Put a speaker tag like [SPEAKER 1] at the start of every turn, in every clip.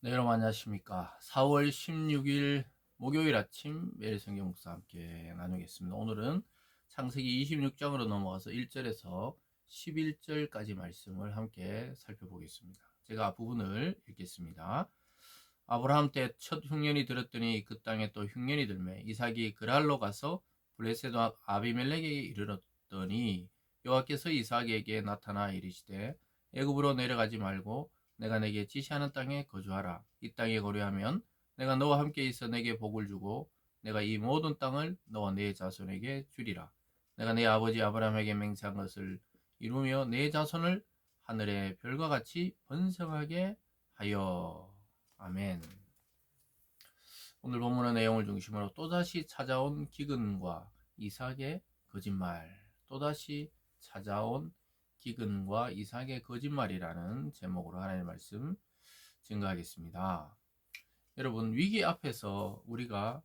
[SPEAKER 1] 네, 여러분 안녕하십니까. 4월 16일 목요일 아침 매일 성경 묵상 함께 나누겠습니다. 오늘은 창세기 26장으로 넘어가서 1절에서 11절까지 말씀을 함께 살펴보겠습니다. 제가 부분을 읽겠습니다. 아브라함 때 첫 흉년이 들었더니 그 땅에 또 흉년이 들매 이삭이 그랄로 가서 블레셋 왕 아비멜렉에게 이르렀더니 여호와께서 이삭에게 나타나 이르시되 애굽으로 내려가지 말고 내가 내게 지시하는 땅에 거주하라. 이 땅에 거류하면 내가 너와 함께 있어 내게 복을 주고 내가 이 모든 땅을 너와 네 자손에게 주리라. 내가 네 아버지 아브라함에게 맹세한 것을 이루며 네 자손을 하늘의 별과 같이 번성하게 하여. 아멘. 오늘 본문의 내용을 중심으로 또다시 찾아온 기근과 이삭의 거짓말, 또다시 찾아온 기근과 이삭의 거짓말이라는 제목으로 하나님의 말씀 증거하겠습니다. 여러분, 위기 앞에서 우리가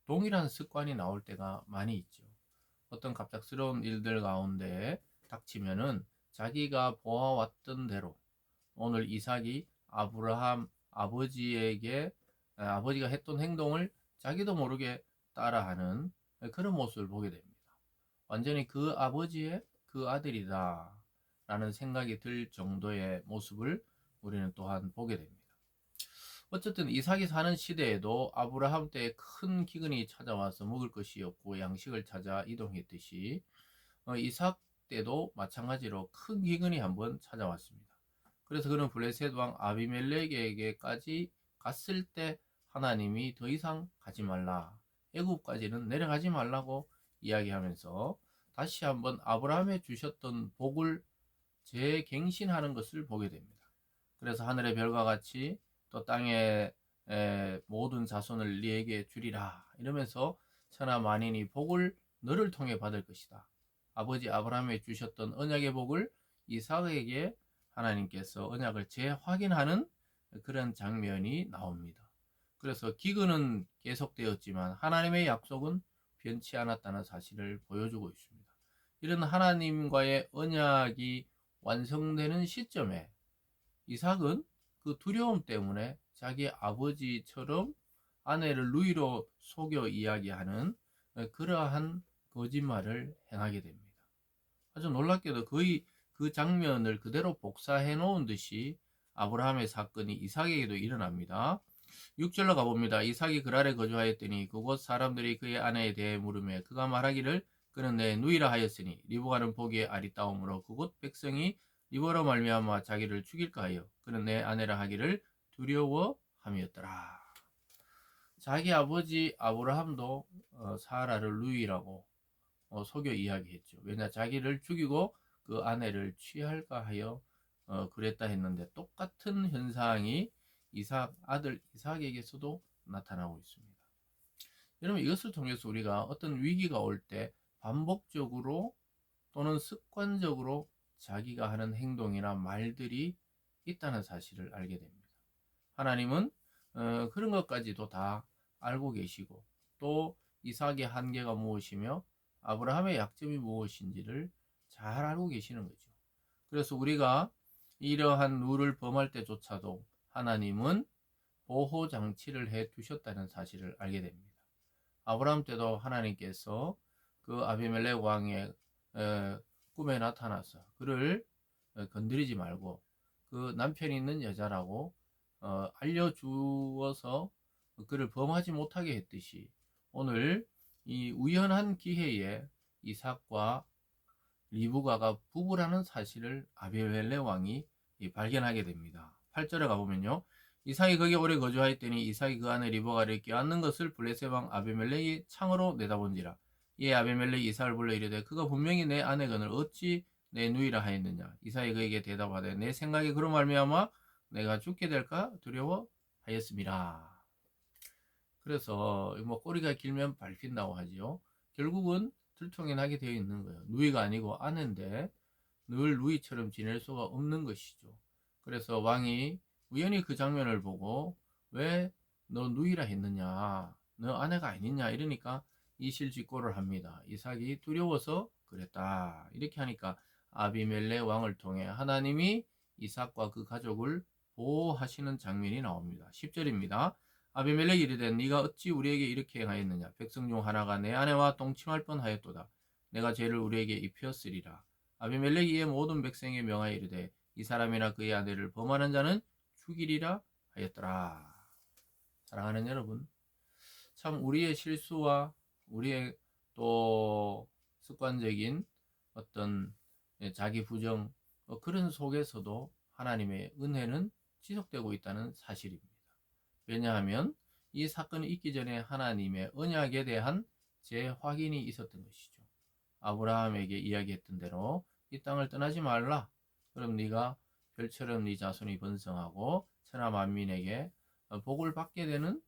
[SPEAKER 1] 동일한 습관이 나올 때가 많이 있죠. 어떤 갑작스러운 일들 가운데 닥치면은 자기가 보아왔던 대로 오늘 이삭이 아브라함 아버지에게 아버지가 했던 행동을 자기도 모르게 따라하는 그런 모습을 보게 됩니다. 완전히 그 아버지의 그 아들이다 라는 생각이 들 정도의 모습을 우리는 또한 보게 됩니다. 어쨌든 이삭이 사는 시대에도 아브라함 때 큰 기근이 찾아와서 먹을 것이 없고 양식을 찾아 이동했듯이 이삭 때도 마찬가지로 큰 기근이 한번 찾아왔습니다. 그래서 그는 블레셋 왕 아비멜렉에게까지 갔을 때 하나님이 더 이상 가지 말라, 애굽까지는 내려가지 말라고 이야기하면서 다시 한번 아브라함에 주셨던 복을 재갱신하는 것을 보게 됩니다. 그래서 하늘의 별과 같이 또 땅의 모든 자손을 네게 주리라 이러면서 천하 만인이 복을 너를 통해 받을 것이다. 아버지 아브라함에 주셨던 언약의 복을 이삭에게 하나님께서 언약을 재확인하는 그런 장면이 나옵니다. 그래서 기근은 계속되었지만 하나님의 약속은 변치 않았다는 사실을 보여주고 있습니다. 이런 하나님과의 언약이 완성되는 시점에 이삭은 그 두려움 때문에 자기 아버지처럼 아내를 누이로 속여 이야기하는 그러한 거짓말을 행하게 됩니다. 아주 놀랍게도 거의 그 장면을 그대로 복사해 놓은 듯이 아브라함의 사건이 이삭에게도 일어납니다. 6절로 가봅니다. 이삭이 그랄에 거주하였더니 그곳 사람들이 그의 아내에 대해 물으며 그가 말하기를 그는 내 누이라 하였으니 리브가는 보기에 아리따움으로 그곳 백성이 리브로 말미암아 자기를 죽일까 하여 그는 내 아내라 하기를 두려워함이었더라. 자기 아버지 아브라함도 사라를 누이라고 속여 이야기했죠. 왜냐 자기를 죽이고 그 아내를 취할까 하여 그랬다 했는데 똑같은 현상이 이삭 아들 이삭에게서도 나타나고 있습니다. 여러분 이것을 통해서 우리가 어떤 위기가 올 때 반복적으로 또는 습관적으로 자기가 하는 행동이나 말들이 있다는 사실을 알게 됩니다. 하나님은 그런 것까지도 다 알고 계시고 또 이삭의 한계가 무엇이며 아브라함의 약점이 무엇인지를 잘 알고 계시는 거죠. 그래서 우리가 이러한 룰을 범할 때조차도 하나님은 보호 장치를 해 두셨다는 사실을 알게 됩니다. 아브라함 때도 하나님께서 그 아비멜렉 왕의 꿈에 나타나서 그를 건드리지 말고 그 남편이 있는 여자라고 알려주어서 그를 범하지 못하게 했듯이 오늘 이 우연한 기회에 이삭과 리브가가 부부라는 사실을 아비멜렉 왕이 발견하게 됩니다. 8절에 가보면요. 이삭이 거기 오래 거주하였더니 이삭이 그 안에 리브가를 껴안는 것을 블레셋 왕 아비멜렉이 창으로 내다본지라. 이에 아비멜렉이 이삭을 불러 이르되 그가 분명히 내 아내건을 어찌 내 누이라 하였느냐. 이삭이 그에게 대답하되 내 생각에 그로 말미암아 내가 죽게 될까 두려워하였습니다. 그래서 뭐 꼬리가 길면 밟힌다고 하지요. 결국은 들통이 나게 되어 있는 거예요. 누이가 아니고 아내인데 늘 누이처럼 지낼 수가 없는 것이죠. 그래서 왕이 우연히 그 장면을 보고 왜 너 누이라 했느냐, 너 아내가 아니냐 이러니까 이실직고를 합니다. 이삭이 두려워서 그랬다 이렇게 하니까 아비멜렉 왕을 통해 하나님이 이삭과 그 가족을 보호하시는 장면이 나옵니다. 10절입니다. 아비멜렉이 이르되 네가 어찌 우리에게 이렇게 행하였느냐. 백성 중 하나가 내 아내와 동침할 뻔하였도다. 내가 죄를 우리에게 입혔으리라. 아비멜렉이 이에 모든 백성에 명하여 이르되 이 사람이나 그의 아내를 범하는 자는 죽이리라 하였더라. 사랑하는 여러분, 참 우리의 실수와 우리의 또 습관적인 어떤 자기 부정 그런 속에서도 하나님의 은혜는 지속되고 있다는 사실입니다. 왜냐하면 이 사건이 있기 전에 하나님의 언약에 대한 재확인이 있었던 것이죠. 아브라함에게 이야기했던 대로 이 땅을 떠나지 말라. 그럼 네가 별처럼 네 자손이 번성하고 천하 만민에게 복을 받게 되는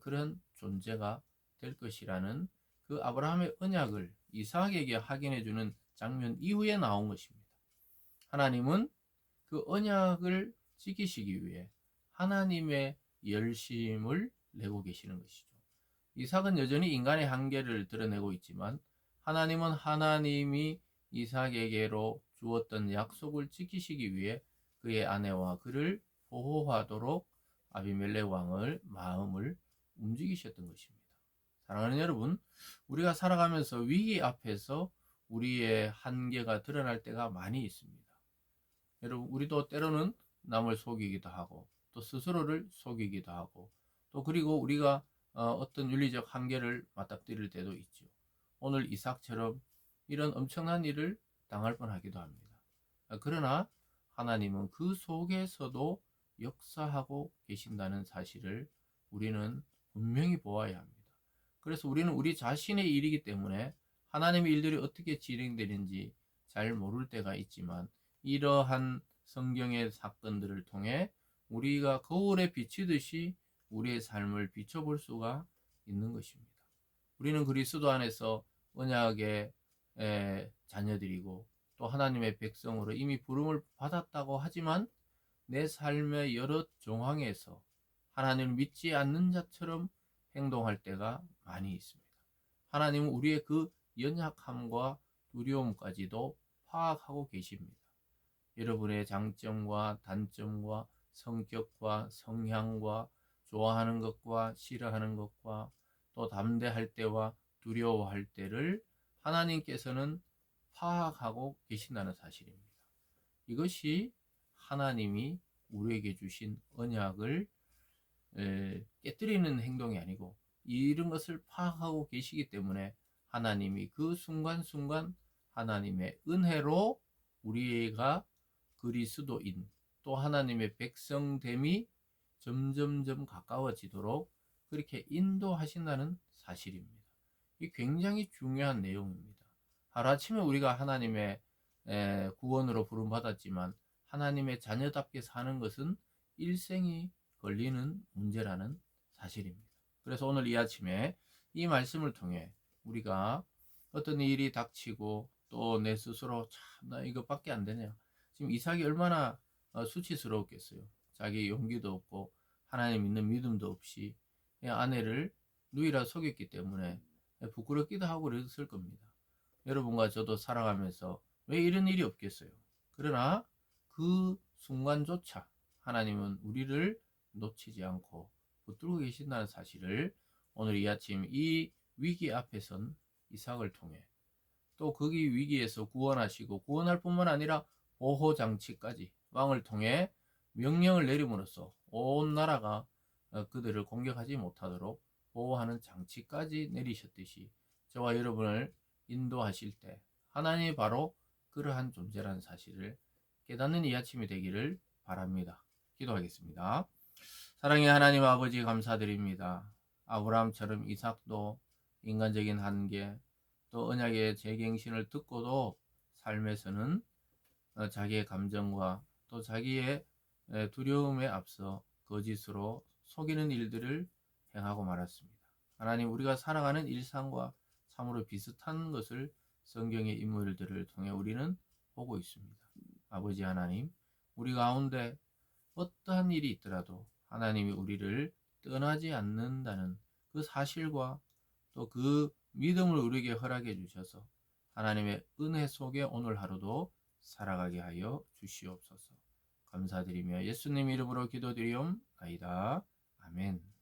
[SPEAKER 1] 그런 존재가 될 것이라는 그 아브라함의 언약을 이삭에게 확인해 주는 장면 이후에 나온 것입니다. 하나님은 그 언약을 지키시기 위해 하나님의 열심을 내고 계시는 것이죠. 이삭은 여전히 인간의 한계를 드러내고 있지만 하나님은 하나님이 이삭에게로 주었던 약속을 지키시기 위해 그의 아내와 그를 보호하도록 아비멜렉 왕을 마음을 움직이셨던 것입니다. 사랑하는 여러분, 우리가 살아가면서 위기 앞에서 우리의 한계가 드러날 때가 많이 있습니다. 여러분, 우리도 때로는 남을 속이기도 하고 또 스스로를 속이기도 하고 또 그리고 우리가 어떤 윤리적 한계를 맞닥뜨릴 때도 있죠. 오늘 이삭처럼 이런 엄청난 일을 당할 뻔하기도 합니다. 그러나 하나님은 그 속에서도 역사하고 계신다는 사실을 우리는 분명히 보아야 합니다. 그래서 우리는 우리 자신의 일이기 때문에 하나님의 일들이 어떻게 진행되는지 잘 모를 때가 있지만 이러한 성경의 사건들을 통해 우리가 거울에 비치듯이 우리의 삶을 비춰볼 수가 있는 것입니다. 우리는 그리스도 안에서 언약의 자녀들이고 또 하나님의 백성으로 이미 부름을 받았다고 하지만 내 삶의 여러 정황에서 하나님을 믿지 않는 자처럼 행동할 때가 많이 있습니다. 하나님은 우리의 그 연약함과 두려움까지도 파악하고 계십니다. 여러분의 장점과 단점과 성격과 성향과 좋아하는 것과 싫어하는 것과 또 담대할 때와 두려워할 때를 하나님께서는 파악하고 계신다는 사실입니다. 이것이 하나님이 우리에게 주신 언약을 깨뜨리는 행동이 아니고 이런 것을 파악하고 계시기 때문에 하나님이 그 순간순간 하나님의 은혜로 우리가 그리스도인 또 하나님의 백성됨이 점점점 가까워지도록 그렇게 인도하신다는 사실입니다. 이 굉장히 중요한 내용입니다. 하루아침에 우리가 하나님의 구원으로 부름받았지만 하나님의 자녀답게 사는 것은 일생이 걸리는 문제라는 사실입니다. 그래서 오늘 이 아침에 이 말씀을 통해 우리가 어떤 일이 닥치고 또 내 스스로 참 나 이것밖에 안 되냐. 지금 이삭이 얼마나 수치스러웠겠어요. 자기 용기도 없고 하나님 믿는 믿음도 없이 아내를 누이라 속였기 때문에 부끄럽기도 하고 그랬을 겁니다. 여러분과 저도 살아가면서 왜 이런 일이 없겠어요. 그러나 그 순간조차 하나님은 우리를 놓치지 않고 붙들고 계신다는 사실을 오늘 이 아침 이 위기 앞에선 이삭을 통해 또 거기 위기에서 구원하시고 구원할 뿐만 아니라 보호장치까지 왕을 통해 명령을 내림으로써 온 나라가 그들을 공격하지 못하도록 보호하는 장치까지 내리셨듯이 저와 여러분을 인도하실 때 하나님이 바로 그러한 존재라는 사실을 깨닫는 이 아침이 되기를 바랍니다. 기도하겠습니다. 사랑의 하나님 아버지 감사드립니다. 아브라함처럼 이삭도 인간적인 한계 또 언약의 재갱신을 듣고도 삶에서는 자기의 감정과 또 자기의 두려움에 앞서 거짓으로 속이는 일들을 행하고 말았습니다. 하나님 우리가 살아가는 일상과 참으로 비슷한 것을 성경의 인물들을 통해 우리는 보고 있습니다. 아버지 하나님 우리 가운데 어떠한 일이 있더라도 하나님이 우리를 떠나지 않는다는 그 사실과 또 그 믿음을 우리에게 허락해 주셔서 하나님의 은혜 속에 오늘 하루도 살아가게 하여 주시옵소서. 감사드리며 예수님 이름으로 기도드리옵나이다. 아멘.